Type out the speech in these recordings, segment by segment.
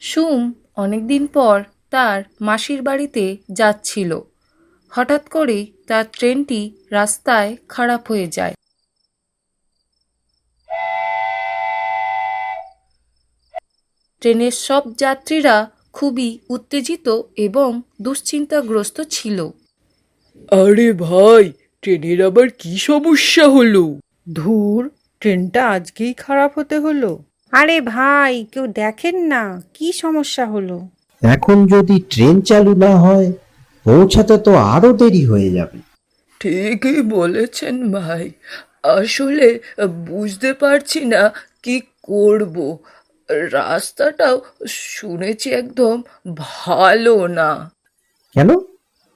Sum অনেকদিন পর তার মাসির বাড়িতে যাচ্ছিল। হঠাৎ করেই তার ট্রেনটি রাস্তায় খারাপ হয়ে যায়। ট্রেনের সব যাত্রীরা খুবই উত্তেজিত এবং দুশ্চিন্তাগ্রস্ত ছিল। আরে ভাই, ট্রেনের আবার কি সমস্যা হলো? ধুর, ট্রেনটা আজকেই খারাপ হতে হলো। আরে ভাই, কেউ দেখেন না কি সমস্যা হলো। এখন যদি ট্রেন চালু না হয় পৌঁছাতে তো আরো দেরি হয়ে যাবে। ঠিকই বলেছেন ভাই। আসলে বুঝতে পারছি না কি করব। রাস্তাটাও শুনেছি একদম ভালো না। কেন?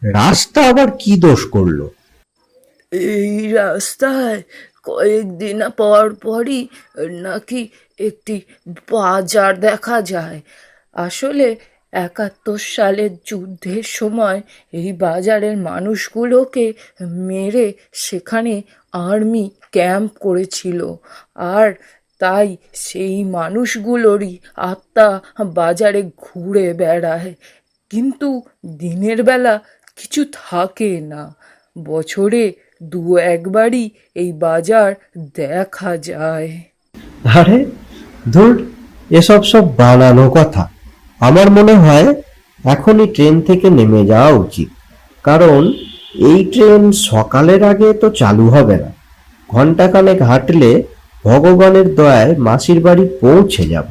রাস্তা আবার কি দোষ করলো? এই রাস্তায় কয়েকদিন পর পরই নাকি একটি বাজার দেখা যায়। আসলে 71 সালের যুদ্ধের সময় এই বাজারের মানুষগুলোকে মেরে সেখানে আর্মি ক্যাম্প করেছিল। আর তাই সেই মানুষগুলোরই আত্মা বাজারে ঘুরে বেড়ায়, কিন্তু দিনের বেলা কিছু থাকে না। বছরে দু একবারই এই বাজার দেখা যায়। আরে ধুর, এসব সব বানানো কথা। আমার মনে হয় এখনই ট্রেন থেকে নেমে যাওয়া উচিত, কারণ এই ট্রেন সকালের আগে তো চালু হবে না। ঘন্টাখানেক হাঁটলে ভগবানের দয়ায় মাসির বাড়ি পৌঁছে যাব।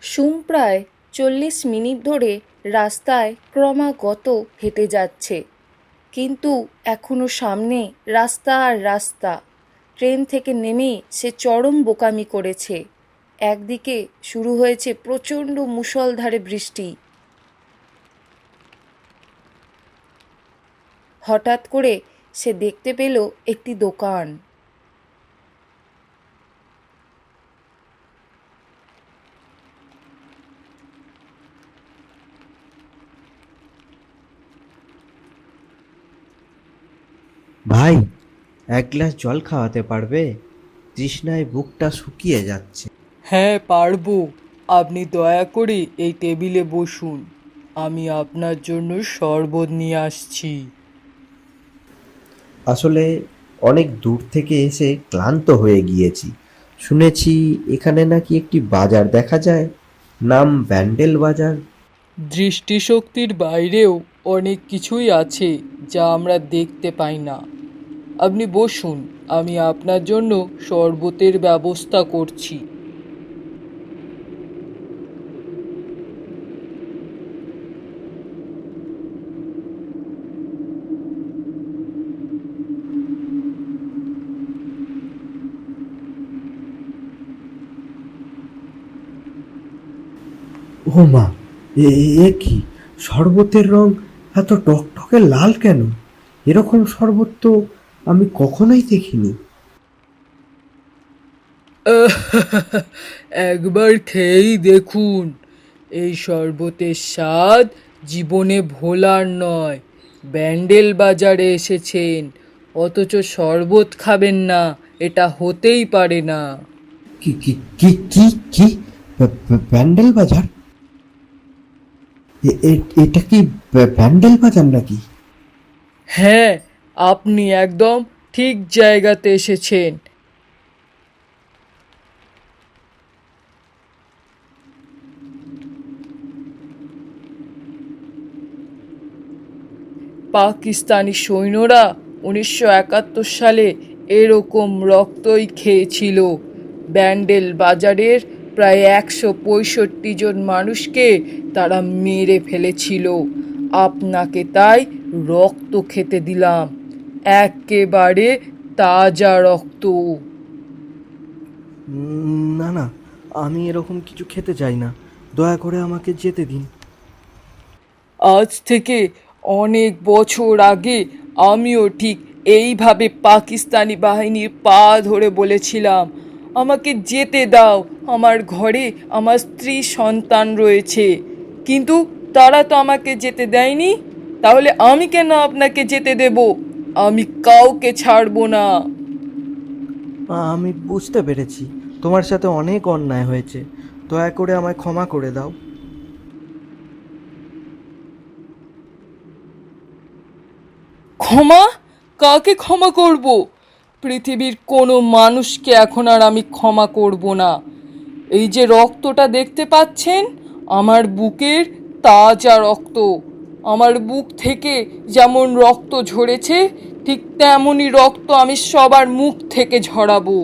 সুম প্রায় 40 মিনিট ধরে রাস্তায় ক্রমাগত হেঁটে যাচ্ছে, কিন্তু এখনো সামনে রাস্তা আর রাস্তা। ট্রেন থেকে নেমেই সে চরম বোকামি করেছে। একদিকে শুরু হয়েছে প্রচণ্ড মুষলধারে বৃষ্টি। হঠাৎ করে সে দেখতে পেল একটি দোকান। ভাই, এক গ্লাস জল খাওয়াতে পারবে? তৃষ্ণায় বুকটা শুকিয়ে যাচ্ছে। হ্যাঁ, পারবো। আপনি দয়া করে এই টেবিলে বসুন, আমি আপনার জন্য শরবত নিয়ে আসছি। আসলে অনেক দূর থেকে এসে ক্লান্ত হয়ে গিয়েছি। শুনেছি এখানে নাকি একটি বাজার দেখা যায়, নাম ব্যান্ডেল বাজার। দৃষ্টিশক্তির বাইরেও অনেক কিছুই আছে যা আমরা দেখতে পাই না। আপনি বসুন, আমি আপনার জন্য শরবতের ব্যবস্থা করছি। ও মা, এ কি? শরবতের রং এত টকটকে লাল কেন? এরকম শরবত তো আমি কখনোই দেখিনি। একবার খেয়েই দেখুন। এই শরবতের স্বাদ জীবনে ভোলার নয়। ব্যান্ডেল বাজারে এসেছেন অথচ শরবত খাবেন না, এটা হতেই পারে না। কি কি কি কি কি ব্যান্ডেল বাজার? এটা কি ব্যান্ডেল বাজার নাকি? হ্যাঁ, আপনি একদম ঠিক জায়গাতে এসেছেন। পাকিস্তানি সৈন্যরা 1971 সালে এরকম রক্তই খেয়েছিল। ব্যান্ডেল বাজারের প্রায় 165 জন মানুষকে তারা মেরে ফেলেছিল। আপনাকে তাই রক্ত খেতে দিলাম, একেবারে তাজা রক্ত। না না, আমি এরকম কিছু খেতে চাই না। দয়া করে আমাকে যেতে দিন। আজ থেকে অনেক বছর আগে আমিও ঠিক এইভাবে পাকিস্তানি বাহিনীর পা ধরে বলেছিলাম, আমাকে যেতে দাও। আমার ঘরে আমার স্ত্রী সন্তান রয়েছে, কিন্তু তারা তো আমাকে যেতে দেয়নি। তাহলে আমি কেন আপনাকে যেতে দেব? আমি কাউকে ছাড়বো না। আমি বুঝতে পেরেছি তোমার সাথে অনেক অন্যায় হয়েছে, দয়া করে আমায় ক্ষমা করে দাও। ক্ষমা? কাকে ক্ষমা করব? পৃথিবীর কোনো মানুষকে এখন আর আমি ক্ষমা করব না। এই যে রক্তটা দেখতে পাচ্ছেন, আমার বুকের তাজা রক্ত। আমার বুক থেকে যেমন রক্ত ঝরেছে, ঠিক তেমনই রক্ত আমি সবার মুখ থেকে ঝরাবো।